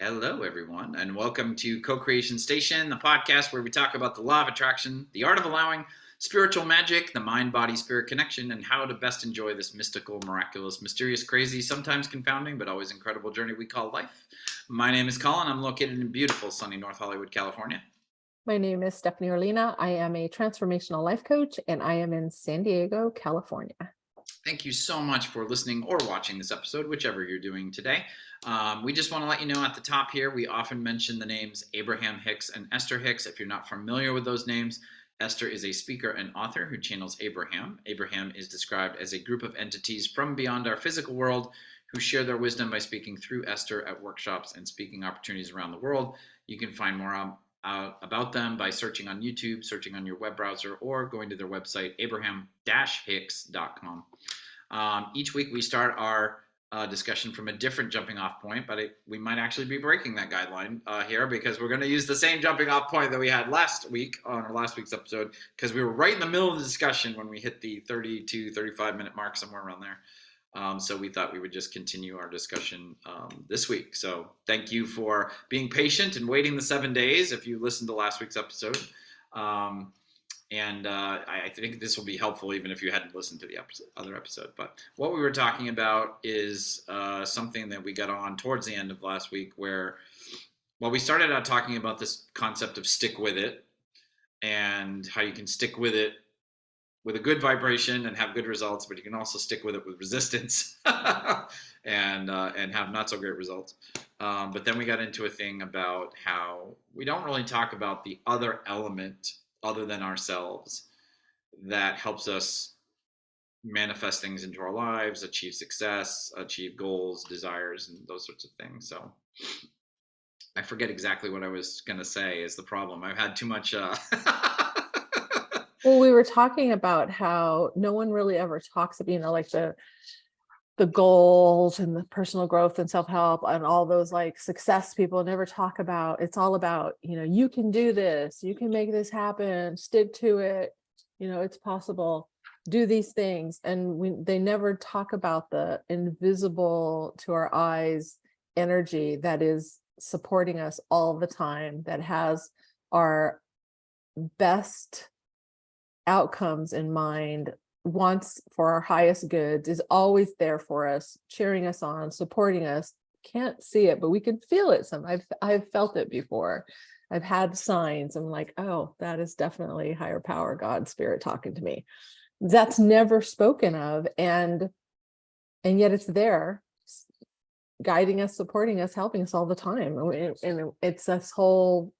Hello, everyone, and welcome to Co-Creation Station, the podcast where we talk about the law of attraction, the art of allowing, spiritual magic, the mind-body-spirit connection, and how to best enjoy this mystical, miraculous, mysterious, crazy, sometimes confounding, but always incredible journey we call life. My name is Collin. I'm located in beautiful, sunny North Hollywood, California. My name is Stephanie Orlina. I am a transformational life coach and I am in San Diego, California. Thank you so much for listening or watching this episode, whichever you're doing today. We just want to let you know at the top here, we often mention the names Abraham Hicks and Esther Hicks. If you're not familiar with those names, Esther is a speaker and author who channels Abraham. Abraham is described as a group of entities from beyond our physical world who share their wisdom by speaking through Esther at workshops and speaking opportunities around the world. You can find more about them by searching on YouTube, searching on your web browser, or going to their website, abraham-hicks.com. Each week we start our discussion from a different jumping off point, but we might actually be breaking that guideline here because we're going to use the same jumping off point that we had last week on our last week's episode, because we were right in the middle of the discussion when we hit the 30 to 35 minute mark, somewhere around there. So we thought we would just continue our discussion this week. So thank you for being patient and waiting the 7 days if you listened to last week's episode. I think this will be helpful even if you hadn't listened to the other episode. But what we were talking about is something that we got on towards the end of last week where, well, we started out talking about this concept of stick with it and how you can stick with it with a good vibration and have good results, but you can also stick with it with resistance and have not so great results. But then we got into a thing about how we don't really talk about the other element other than ourselves that helps us manifest things into our lives, achieve success, achieve goals, desires, and those sorts of things. So I forget exactly what I was going to say is the problem. I've had too much. Well, we were talking about how no one really ever talks about, like the goals and the personal growth and self-help and all those like success people never talk about. It's all about, you can do this, you can make this happen, stick to it, it's possible, do these things. And they never talk about the invisible to our eyes energy that is supporting us all the time, that has our best outcomes in mind, wants for our highest goods, is always there for us, cheering us on, supporting us. Can't see it, but we can feel it. I've felt it before. I've had signs. I'm like, oh, that is definitely higher power, God, spirit talking to me. That's never spoken of, and yet it's there, guiding us, supporting us, helping us all the time. And it's this whole,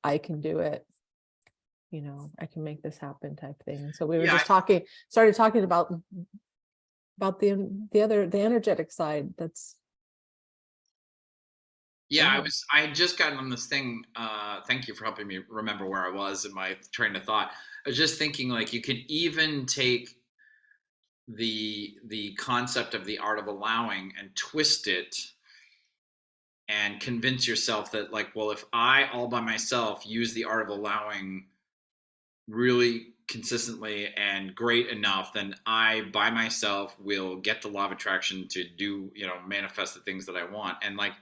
I can do it. I can make this happen type thing. So we were just started talking about the energetic side. I had just gotten on this thing. Thank you for helping me remember where I was in my train of thought. I was just thinking, like, you could even take the concept of the art of allowing and twist it and convince yourself that, like, well, if I all by myself use the art of allowing really consistently and great enough, then I by myself will get the law of attraction to do, manifest the things that I want. And like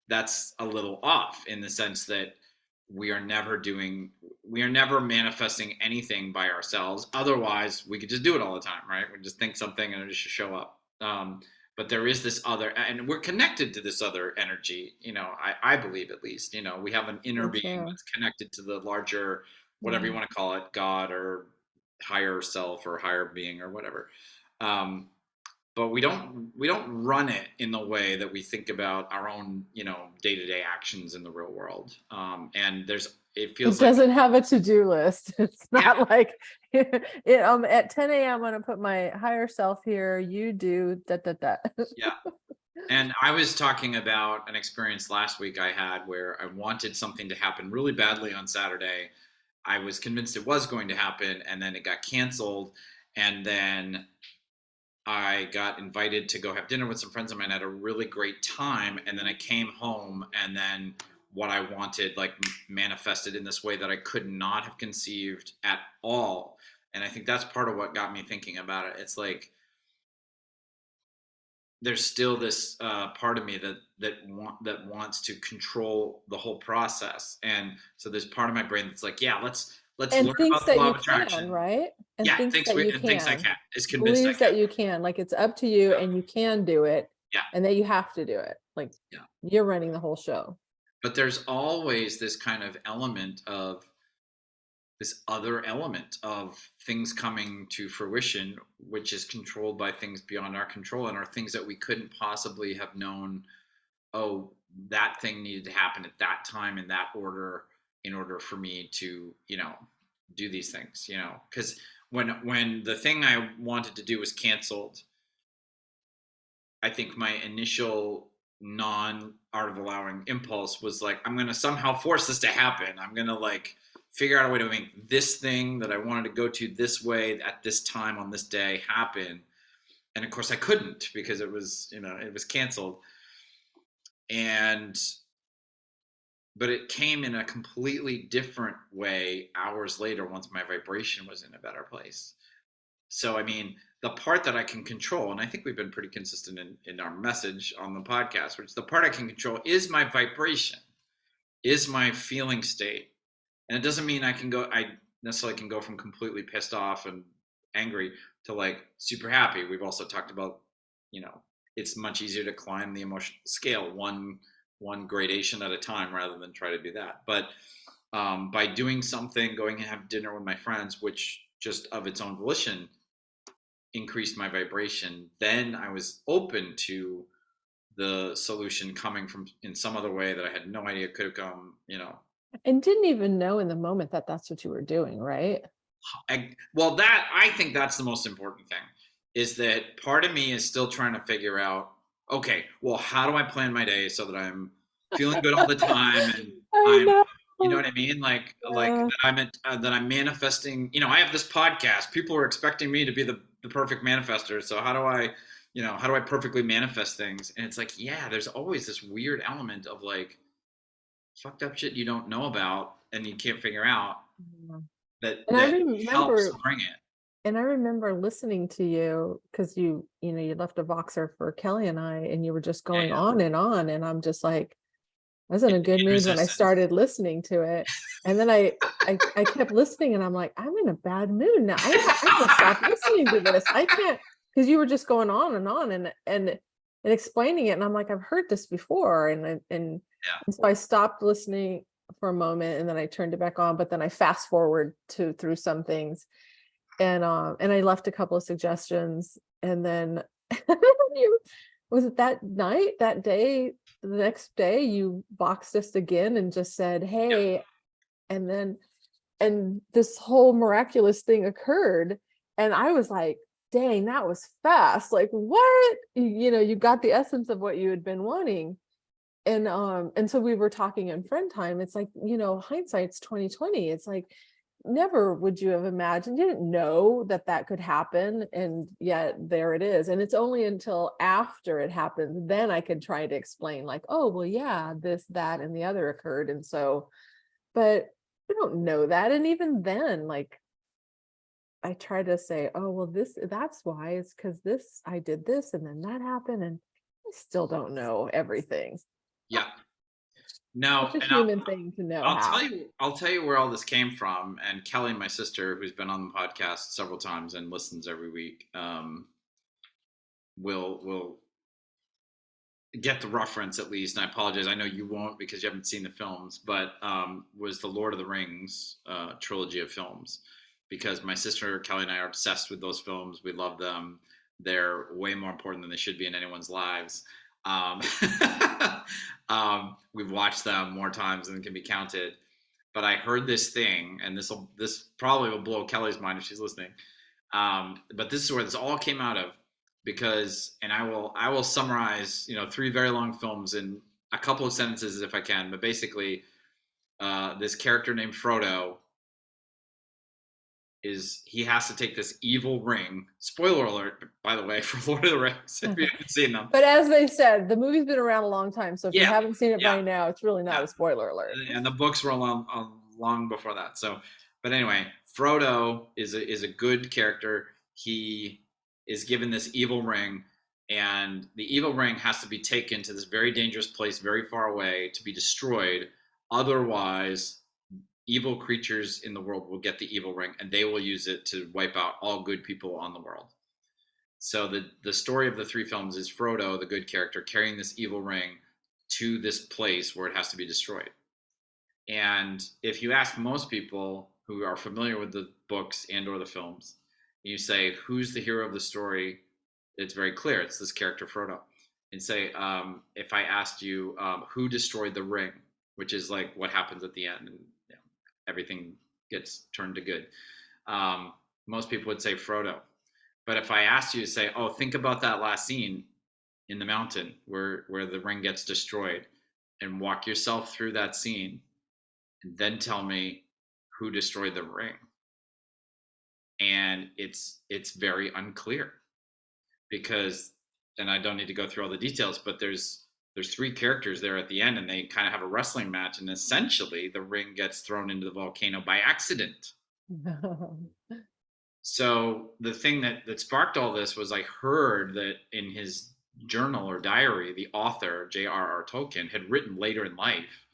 that's a little off in the sense that we are never manifesting anything by ourselves. Otherwise we could just do it all the time, right? We just think something and it just show up. But there is this other, and we're connected to this other energy, I believe, at least, we have an inner being that's connected to the larger, whatever you want to call it, God or higher self or higher being or whatever. But we don't run it in the way that we think about our own, day-to-day actions in the real world. And it doesn't have a to-do list. It's not like at 10 a.m. I'm going to put my higher self here. You do that. Yeah. And I was talking about an experience last week I had where I wanted something to happen really badly on Saturday. I was convinced it was going to happen, and then it got canceled. And then I got invited to go have dinner with some friends of mine. I had a really great time. And then I came home, and then what I wanted, like, manifested in this way that I could not have conceived at all. And I think that's part of what got me thinking about it. It's like, there's still this part of me that wants to control the whole process, and so there's part of my brain that's like, yeah, let's And learn thinks about the that law you of can, attraction. right? And Yeah, thinks that you thinks I can, can, is convinced I believes can. that you can, like it's up to you and you can do it Yeah, and that you have to do it. Like yeah. you're running the whole show. But there's always this kind of element of this other element of things coming to fruition, which is controlled by things beyond our control and are things that we couldn't possibly have known. Oh, that thing needed to happen at that time in that order in order for me to, do these things, because when the thing I wanted to do was canceled, I think my initial non art of allowing impulse was like, I'm going to somehow force this to happen. I'm going to like figure out a way to make this thing that I wanted to go to this way at this time on this day happen. And of course I couldn't because it was, it was canceled. And, but it came in a completely different way hours later once my vibration was in a better place. So, I mean, the part that I can control, and I think we've been pretty consistent in our message on the podcast, which the part I can control is my vibration, is my feeling state. And it doesn't mean I necessarily can go from completely pissed off and angry to like super happy. We've also talked about, you know, it's much easier to climb the emotional scale one gradation at a time rather than try to do that. But by doing something, going and have dinner with my friends, which just of its own volition increased my vibration, then I was open to the solution coming from in some other way that I had no idea could have come. And didn't even know in the moment that that's what you were doing, right? Well, that I think that's the most important thing is that part of me is still trying to figure out, okay, well, how do I plan my day so that I'm feeling good all the time and I I'm, know. you know what I mean? Like Yeah. that I'm manifesting, I have this podcast. People are expecting me to be the perfect manifester. So how do I perfectly manifest things? And it's like, yeah, there's always this weird element of like fucked up shit you don't know about and you can't figure out Yeah. that And I helps remember, to bring it. and I remember listening to you because you left a Voxer for Kelly and I, and you were just Yeah, going yeah. on, and I'm just like, I was in a good In mood when I resistance. started listening to it. And then I kept listening and I'm like, I'm in a bad mood now. I gotta stop listening to this. I can't, because you were just going on and explaining it. And I'm like, I've heard this before. Yeah. And so I stopped listening for a moment and then I turned it back on, but then I fast forward to through some things and I left a couple of suggestions and then you was it that night, that day, the next day you boxed us again and just said, Yeah. hey, and then and this whole miraculous thing occurred. And I was like, dang, that was fast. Like what? You got the essence of what you had been wanting. And so we were talking in friend time. It's like, hindsight's 2020. It's like never would you have imagined, you didn't know that that could happen, and yet there it is. And it's only until after it happened then I could try to explain like, oh well, yeah, this, that, and the other occurred. And so, but we don't know that. And even then, like, I try to say, oh well, that's why, it's because this, I did this and then that happened, and I still don't know everything. Yeah. No, Such a and human thing to know how. I'll tell you where all this came from. And Kelly, my sister, who's been on the podcast several times and listens every week, will get the reference at least. And I apologize, I know you won't because you haven't seen the films, but was the Lord of the Rings trilogy of films. Because my sister Kelly and I are obsessed with those films. We love them. They're way more important than they should be in anyone's lives. Um, we've watched them more times than can be counted. But I heard this thing, and this probably will blow Kelly's mind if she's listening. But this is where this all came out of, because, and I will summarize, three very long films in a couple of sentences if I can. But basically, this character named Frodo he has to take this evil ring. Spoiler alert, by the way, for Lord of the Rings, if you haven't seen them. But as they said, the movie's been around a long time, so if you Yeah, haven't seen it yeah, by now, it's really not yeah. a spoiler alert. And the books were long before that. So, but anyway, Frodo is a good character. He is given this evil ring, and the evil ring has to be taken to this very dangerous place very far away to be destroyed. Otherwise, evil creatures in the world will get the evil ring and they will use it to wipe out all good people on the world. So the story of the three films is Frodo, the good character, carrying this evil ring to this place where it has to be destroyed. And if you ask most people who are familiar with the books and or the films, you say, who's the hero of the story? It's very clear. It's this character, Frodo. And say, if I asked you who destroyed the ring, which is like what happens at the end, and everything gets turned to good, most people would say Frodo. But if I asked you to say, oh, think about that last scene in the mountain where the ring gets destroyed, and walk yourself through that scene, and then tell me who destroyed the ring. And it's very unclear because, and I don't need to go through all the details, but there's three characters there at the end, and they kind of have a wrestling match, and essentially the ring gets thrown into the volcano by accident. So the thing that sparked all this was I heard that in his journal or diary, the author, J.R.R. Tolkien, had written later in life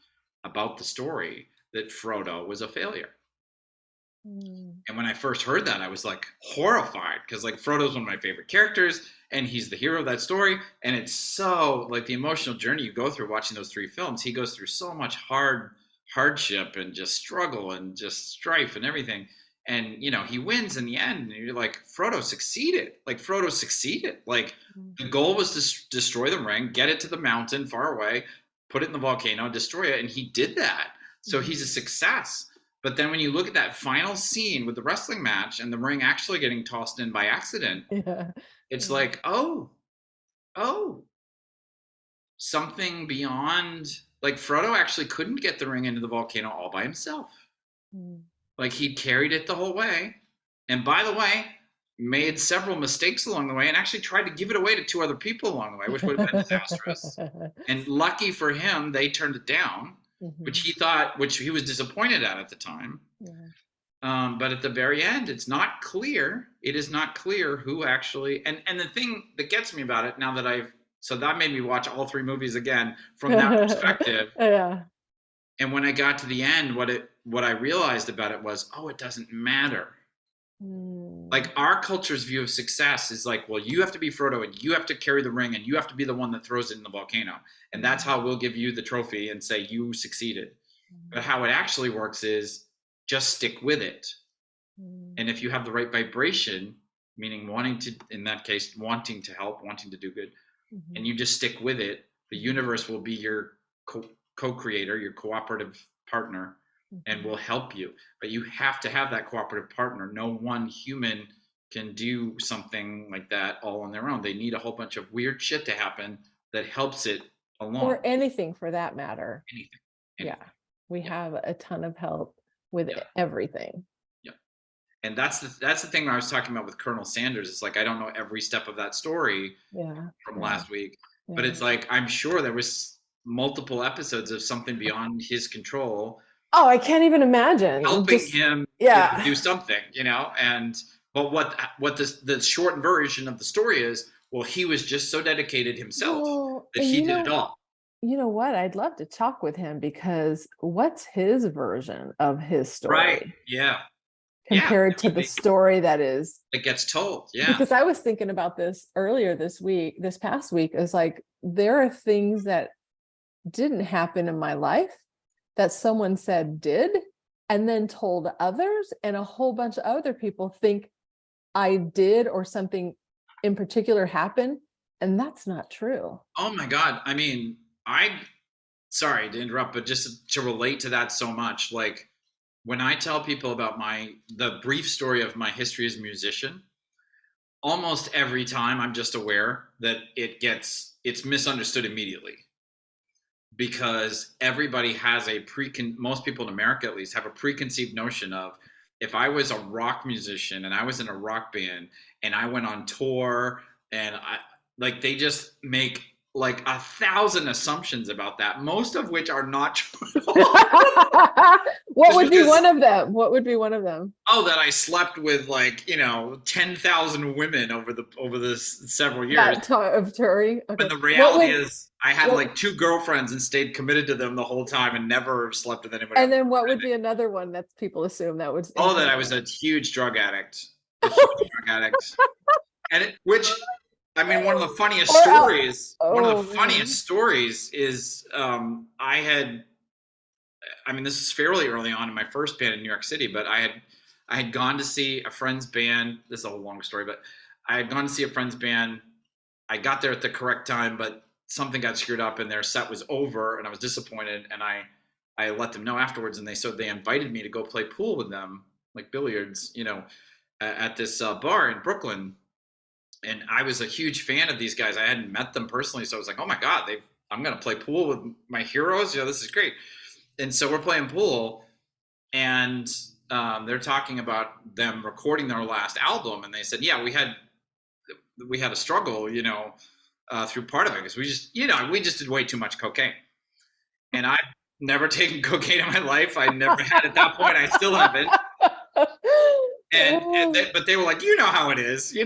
about the story that Frodo was a failure. And when I first heard that, I was like horrified because like Frodo's one of my favorite characters and he's the hero of that story. And it's so like the emotional journey you go through watching those three films. He goes through so much hardship and just struggle and just strife and everything. And, you know, he wins in the end. And you're like, Frodo succeeded. Like Frodo succeeded. Like the goal was to destroy the ring, get it to the mountain far away, put it in the volcano, destroy it. And he did that. So he's a success. But then when you look at that final scene with the wrestling match and the ring actually getting tossed in by accident, it's like, oh, something beyond, like Frodo actually couldn't get the ring into the volcano all by himself. Like he carried it the whole way. And by the way, made several mistakes along the way and actually tried to give it away to two other people along the way, which would have been disastrous. And lucky for him, they turned it down. Which he was disappointed at the time. But at the very end, it's not clear. It is not clear who actually, and the thing that gets me about it now that so that made me watch all three movies again from that perspective. And when I got to the end, what I realized about it was, oh, it doesn't matter. Like our culture's view of success is like, well, you have to be Frodo and you have to carry the ring and you have to be the one that throws it in the volcano. And that's how we'll give you the trophy and say you succeeded. But how it actually works is just stick with it. And if you have the right vibration, meaning wanting to, in that case, wanting to help, wanting to do good, and you just stick with it, the universe will be your co-creator, your cooperative partner, and will help you. But you have to have that cooperative partner. No one human can do something like that all on their own. They need a whole bunch of weird shit to happen that helps it along. Or anything for that matter. Anything. Yeah. We have a ton of help with everything. Yeah. And that's the thing I was talking about with Colonel Sanders. It's like I don't know every step of that story from last week. But it's like I'm sure there was multiple episodes of something beyond his control. Oh, I can't even imagine helping him do something, you know. But what the short version of the story is, well, he was just so dedicated himself that he did it all. You know what? I'd love to talk with him because what's his version of his story? Right. Yeah. Compared to the story that gets told. Yeah. Because I was thinking about this earlier this past week. It's like there are things that didn't happen in my life that someone said did and then told others, and a whole bunch of other people think I did or something in particular happened, and that's not true. Oh my God. I mean, sorry to interrupt, but just to relate to that so much, like when I tell people about the brief story of my history as a musician, almost every time I'm just aware that it's misunderstood immediately. Because everybody has most people in America at least have a preconceived notion of, if I was a rock musician and I was in a rock band and I went on tour and they just make like 1,000 assumptions about that, most of which are not true. What Just would be because, one of them? What would be one of them? oh, that I slept with like, 10,000 women over this several years. That of Turi. When Okay. the What reality would is I had what like two girlfriends and stayed committed to them the whole time and never slept with anybody and else. then what would be another one that people assume that was Oh, that I was incorrect? a huge drug addict. A huge drug addict. Which, I mean, Or out. one of the Oh funniest man. stories is I mean, this is fairly early on in my first band in New York City, but I had gone to see a friend's band. This is a long story, but I had gone to see a friend's band. I got there at the correct time, but something got screwed up and their set was over, and I was disappointed. And I let them know afterwards, and they invited me to go play pool with them, like billiards, at this bar in Brooklyn. And I was a huge fan of these guys. I hadn't met them personally, so I was like, oh my god, I'm gonna play pool with my heroes. This is great. And so we're playing pool, and they're talking about them recording their last album, and they said, yeah, we had a struggle, through part of it because we just did way too much cocaine, and I've never taken cocaine in my life. I never had at that point. I still haven't. But they were like, how it is,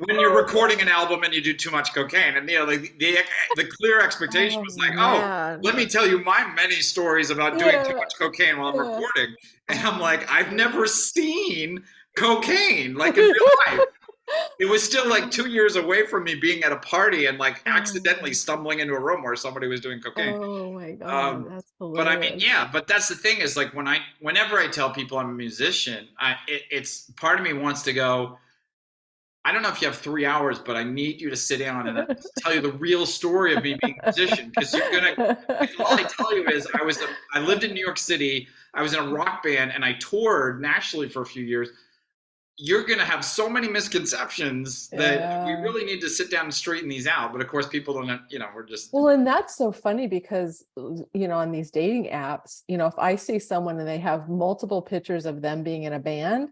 when you're recording an album and you do too much cocaine, and like the clear expectation Oh was like, oh, man. let me tell you my many stories about doing too Yeah. much cocaine while I'm Yeah. recording, and I'm like, I've never seen cocaine like in real life. It was still like 2 years away from me being at a party and like accidentally stumbling into a room where somebody was doing cocaine. Oh my God, Um, that's but I mean, hilarious. yeah, but that's the thing is like whenever I tell people I'm a musician, it's part of me wants to go, I don't know if you have 3 hours, but I need you to sit down and tell you the real story of me being a musician. Because if all I tell you is I lived in New York City, I was in a rock band, and I toured nationally for a few years. You're gonna have so many misconceptions that we Yeah. really need to sit down and straighten these out. But of course, people don't. We're just Well, and that's so funny because, on these dating apps, if I see someone and they have multiple pictures of them being in a band,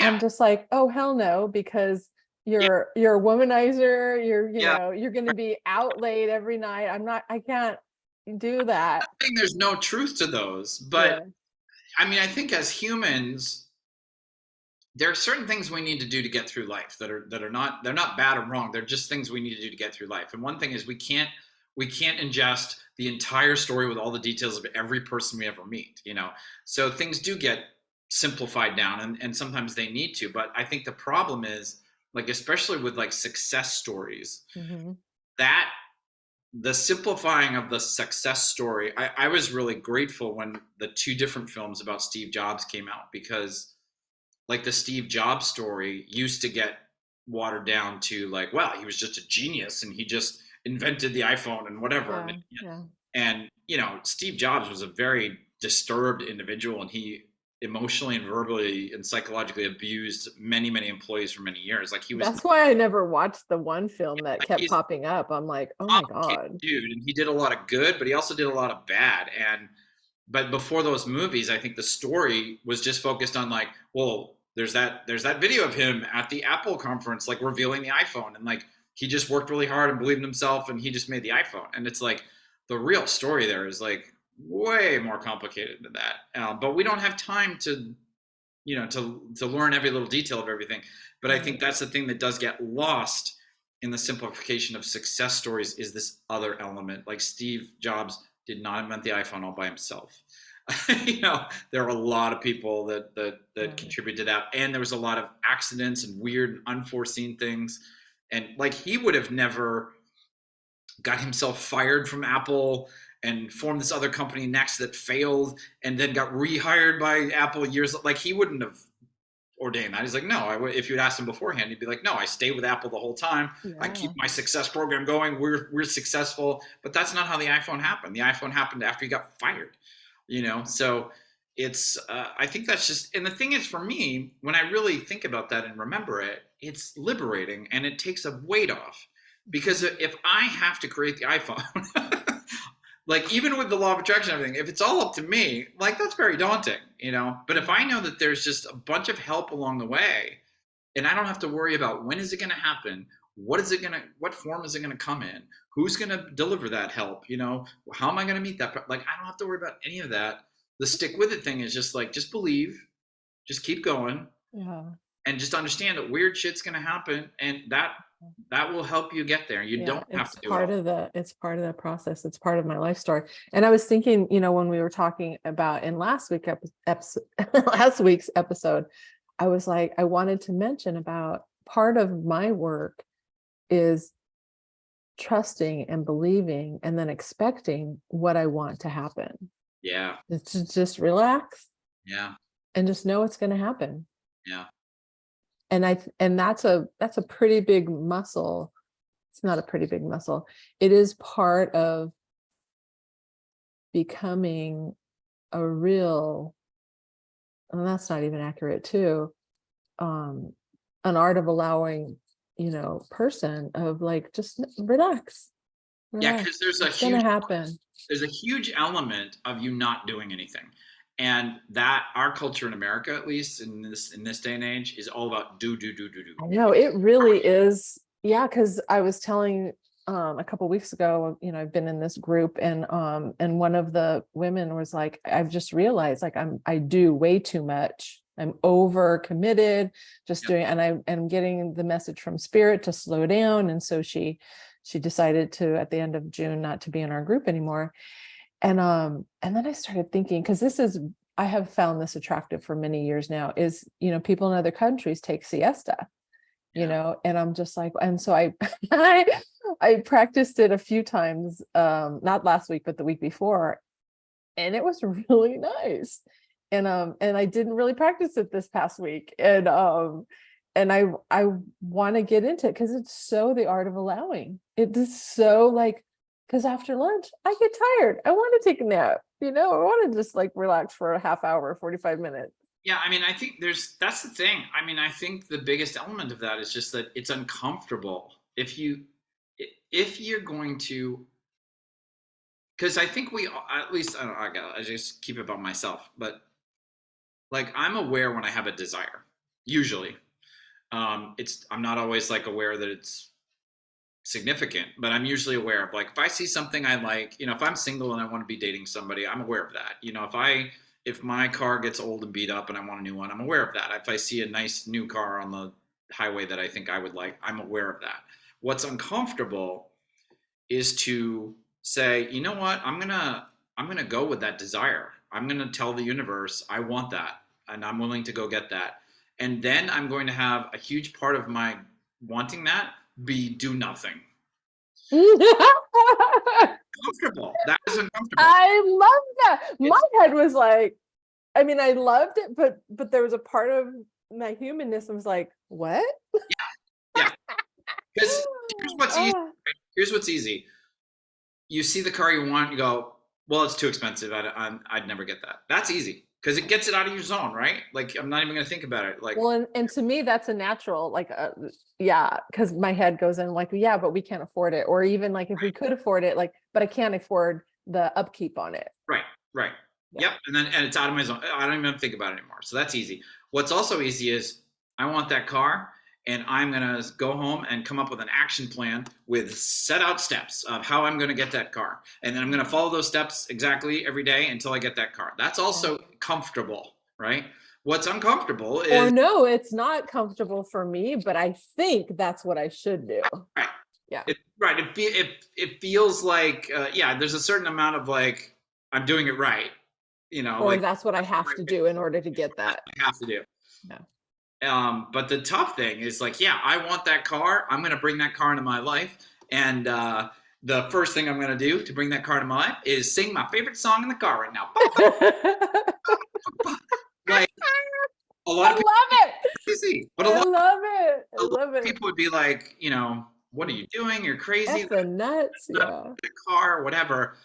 I'm yeah, just like, oh, hell no, because yeah, you're a womanizer, yeah. you're going to be out late every night. I can't do that. I think there's no truth to those, but Yeah. I mean, I think as humans, there are certain things we need to do to get through life that are not they're not bad or wrong. They're just things we need to do to get through life. And one thing is we can't ingest the entire story with all the details of every person we ever meet. So things do get simplified down, and sometimes they need to. But I think the problem is, like, especially with like success stories, Hmm. that the simplifying of the success story, I was really grateful when the two different films about Steve Jobs came out, because like the Steve Jobs story used to get watered down to like, well, he was just a genius and he just invented the iPhone and whatever. Yeah. Yeah. And Steve Jobs was a very disturbed individual, and he emotionally and verbally and psychologically abused many, many employees for many years. Like he was, That's why I never watched the one film that like kept he's popping up. I'm like, oh a my complicated God. dude, and he did a lot of good, but he also did a lot of bad. And but before those movies, I think the story was just focused on like, well, there's that video of him at the Apple conference, like revealing the iPhone, and like he just worked really hard and believed in himself, and he just made the iPhone. And it's like the real story there is like way more complicated than that. But we don't have time to learn every little detail of everything. But I think Right. that's the thing that does get lost in the simplification of success stories, is this other element. Like Steve Jobs did not invent the iPhone all by himself. There are a lot of people that Right. contribute to that, and there was a lot of accidents and weird and unforeseen things. And like he would have never got himself fired from Apple and formed this other company next that failed, and then got rehired by Apple years. Like he wouldn't have ordained that. He's like, no. If you'd asked him beforehand, he'd be like, no, I stayed with Apple the whole time. I keep Yeah. my success program going. We're successful. But that's not how the iPhone happened. The iPhone happened after he got fired. So it's I think that's just, and the thing is, for me, when I really think about that and remember it, it's liberating, and it takes a weight off. Because if I have to create the iPhone, like even with the law of attraction and everything, if it's all up to me, like that's very daunting. But if I know that there's just a bunch of help along the way, and I don't have to worry about when is it going to happen, what form is it gonna come in? Who's gonna deliver that help? How am I gonna meet that? Like, I don't have to worry about any of that. The stick with it thing is just like, just believe, just keep going, Yeah. and just understand that weird shit's gonna happen, and that will help you get there. You Yeah, don't have it's to do it all. it's part of the process. It's part of my life story. And I was thinking, when we were talking about in last week's episode, I was like, I wanted to mention about part of my work is trusting and believing and then expecting what I want to happen. Yeah, It's just relax yeah, and just know it's going to happen. yeah, And that's a pretty big muscle. It's not a pretty big muscle. It is part of becoming a real, and that's not even accurate too, an art of allowing, person of like, just relax, yeah. Because it's gonna happen. there's a huge element of you not doing anything, and that our culture in America, at least in this day and age, is all about do. I know it really is. Yeah, because I was telling a couple weeks ago, I've been in this group, and one of the women was like, I've just realized like I do way too much. I'm over committed, just Yep. doing, and I'm getting the message from spirit to slow down. And so she decided to, at the end of June, not to be in our group anymore. And then I started thinking, because I have found this attractive for many years now, is people in other countries take siesta, Yeah. and I'm just like, and so I I practiced it a few times, not last week but the week before, and it was really nice. And I didn't really practice it this past week, and I want to get into it because it's so the art of allowing. It is so like, because after lunch I get tired, I want to take a nap, I want to just like relax for a half hour, 45 minutes. Yeah, I mean, I think that's the thing. I mean, I think the biggest element of that is just that it's uncomfortable if you're going to, because I think at least I don't know, I just keep it about myself, but like, I'm aware when I have a desire. Usually, I'm not always like aware that it's significant, but I'm usually aware of, like, if I see something I like, if I'm single and I want to be dating somebody, I'm aware of that. If my car gets old and beat up and I want a new one, I'm aware of that. If I see a nice new car on the highway that I think I would like, I'm aware of that. What's uncomfortable is to say, you know what, I'm gonna go with that desire. I'm gonna tell the universe I want that, and I'm willing to go get that. And then I'm going to have a huge part of my wanting that be do nothing. Comfortable. That is uncomfortable. I love that. My It's head was like, I mean, I loved it, but there was a part of my humanness that was like, what? yeah. Because here's what's easy. Ah, Here's what's easy. You see the car you want, you go, well, it's too expensive. I'd never get that. That's easy because it gets it out of your zone, right? Like, I'm not even going to think about it. Like, well, and to me, that's a natural, like, yeah, because my head goes in like, yeah, but we can't afford it. Or even like, if we could afford it, like, but I can't afford the upkeep on it. right, right. Yeah. Yep. And it's out of my zone. I don't even think about it anymore. So that's easy. What's also easy is I want that car, and I'm going to go home and come up with an action plan with set out steps of how I'm going to get that car. And then I'm going to follow those steps exactly every day until I get that car. That's also comfortable, right? What's uncomfortable Or is, no, it's not comfortable for me, but I think that's what I should do. right. Yeah. Right. It feels like, yeah, there's a certain amount of like, I'm doing it right. Or Like, that's what I that's the have right to way. do in order to get That's that. what I have to do. Yeah. But the tough thing is, like, yeah, I want that car. I'm going to bring that car into my life. And the first thing I'm going to do to bring that car into my life is sing my favorite song in the car right now. Like, a lot I of people love it. crazy, but I love it. I a lot love of it. people would be like, what are you doing? You're crazy. That's Effing nuts. not Yeah. a car, whatever.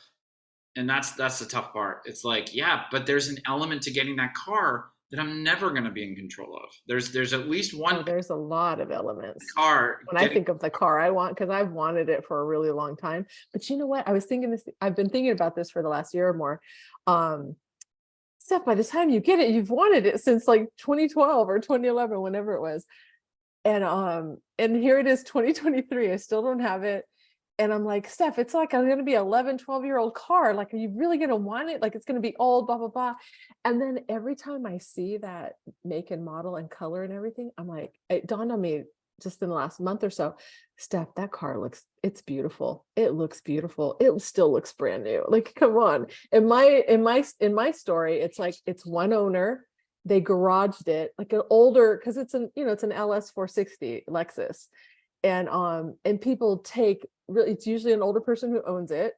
And that's the tough part. It's like, yeah, but there's an element to getting that car that I'm never going to be in control of. There's at least one Oh, there's a lot of elements car when I getting. think of the car I want, because I've wanted it for a really long time. But you know what? I was thinking this, I've been thinking about this for the last year or more. Steph, by the time you get it, you've wanted it since like 2012 or 2011, whenever it was. And here it is, 2023. I still don't have it. And I'm like, Steph, it's like I'm gonna be 11, 12-year-old car. Like, are you really gonna want it? Like, it's gonna be old, blah, blah, blah. And then every time I see that make and model and color and everything, I'm like, it dawned on me just in the last month or so, Steph, that car it's beautiful. It looks beautiful. It still looks brand new. Like, come on. In my story, it's like it's one owner. They garaged it, like an older, because it's an LS 460 Lexus. And people take really, it's usually an older person who owns it,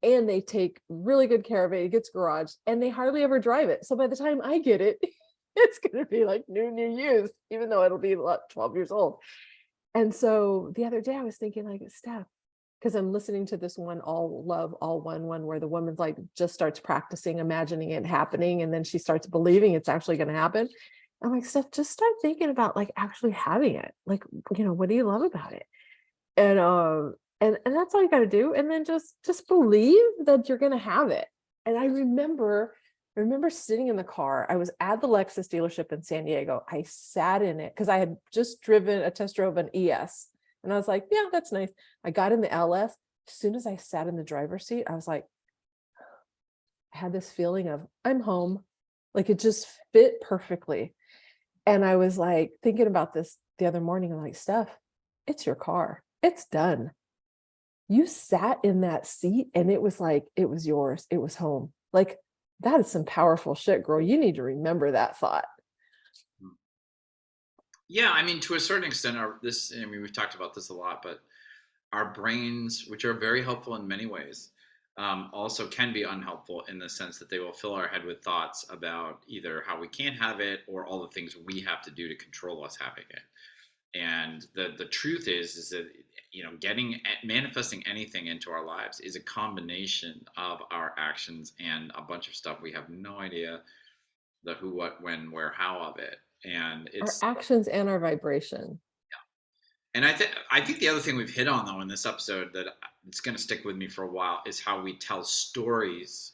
and they take really good care of it. It gets garaged and they hardly ever drive it. So by the time I get it, it's gonna be like new used, even though it'll be 12 years old. And so the other day I was thinking, like, Steph, because I'm listening to this one, All Love, All One, where the woman's like just starts practicing imagining it happening, and then she starts believing it's actually going to happen. I'm like, Steph, just start thinking about like actually having it. Like, what do you love about it? And that's all you got to do. And then just believe that you're going to have it. And I remember sitting in the car. I was at the Lexus dealership in San Diego. I sat in it because I had just driven a test drove an ES. And I was like, yeah, that's nice. I got in the LS. As soon as I sat in the driver's seat, I was like, I had this feeling of I'm home. Like, it just fit perfectly. And I was like thinking about this the other morning. I'm like, Steph, it's your car. It's done. You sat in that seat and it was like, it was yours. It was home. Like, that is some powerful shit, girl. You need to remember that thought. Yeah, I mean, to a certain extent, we've talked about this a lot, but our brains, which are very helpful in many ways, also can be unhelpful in the sense that they will fill our head with thoughts about either how we can't have it or all the things we have to do to control us having it. And the truth is that manifesting anything into our lives is a combination of our actions and a bunch of stuff we have no idea the who, what, when, where, how of it. And Our it's actions and our vibration. and I think the other thing we've hit on though in this episode that it's going to stick with me for a while is how we tell stories.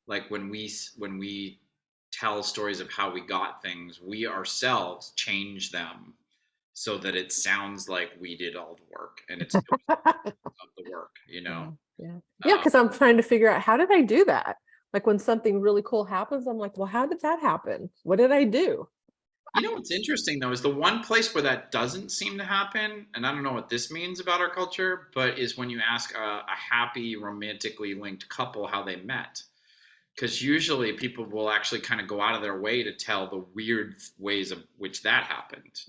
Like when we tell stories of how we got things, we ourselves change them so that it sounds like we did all the work, and it's of the work, Yeah, yeah, yeah. Um, Because I'm trying to figure out, how did I do that? Like, when something really cool happens, I'm like, well, how did that happen? What did I do? what's interesting though is the one place where that doesn't seem to happen, and I don't know what this means about our culture, but is when you ask a happy romantically linked couple how they met. Because usually people will actually kind of go out of their way to tell the weird ways of which that happened,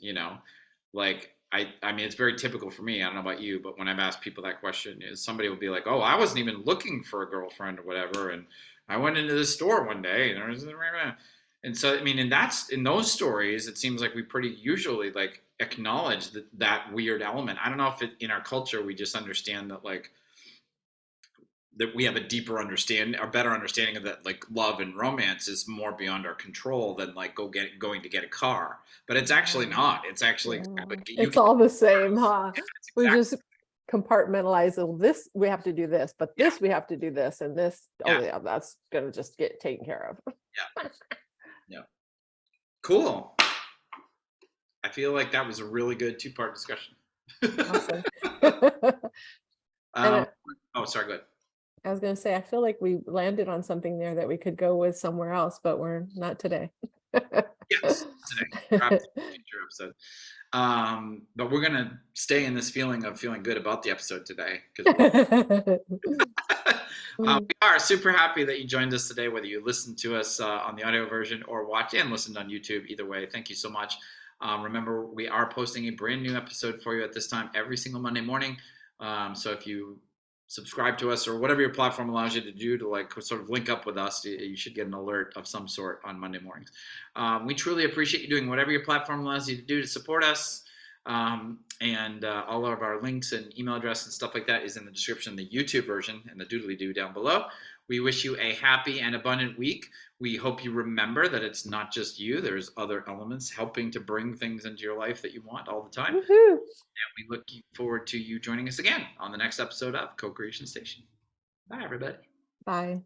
like I mean, it's very typical for me. I don't know about you, but when I've asked people that question, is somebody will be like, "Oh, I wasn't even looking for a girlfriend or whatever, and I went into the store one day, and there was," and so I mean, and that's in those stories, it seems like we pretty usually like acknowledge that weird element. I don't know if in our culture we just understand that like that we have a deeper understanding or better understanding of that like love and romance is more beyond our control than like going to get a car, but it's actually Yeah, not. It's actually yeah. like you It's can. all the same, huh? It's We exactly. just compartmentalize, oh, this we have to do this, but Yeah, this we have to do this, and this, yeah, oh yeah, that's gonna just get taken care of. yeah, yeah. Cool. I feel like that was a really good two-part discussion. Awesome. And um oh, sorry, go ahead. I was going to say, I feel like we landed on something there that we could go with somewhere else, but we're not today. Yes, today, perhaps in a future episode. But we're gonna stay in this feeling of feeling good about the episode today because we are super happy that you joined us today, whether you listened to us on the audio version or watched and listened on YouTube. Either way, thank you so much. Remember, we are posting a brand new episode for you at this time every single Monday morning. So if you subscribe to us or whatever your platform allows you to do to like sort of link up with us, you should get an alert of some sort on Monday mornings. We truly appreciate you doing whatever your platform allows you to do to support us. And all of our links and email address and stuff like that is in the description of the YouTube version and the doodly doo down below. We wish you a happy and abundant week. We hope you remember that it's not just you. There's other elements helping to bring things into your life that you want all the time. Woohoo. And we look forward to you joining us again on the next episode of Co-Creation Station. Bye, everybody. Bye.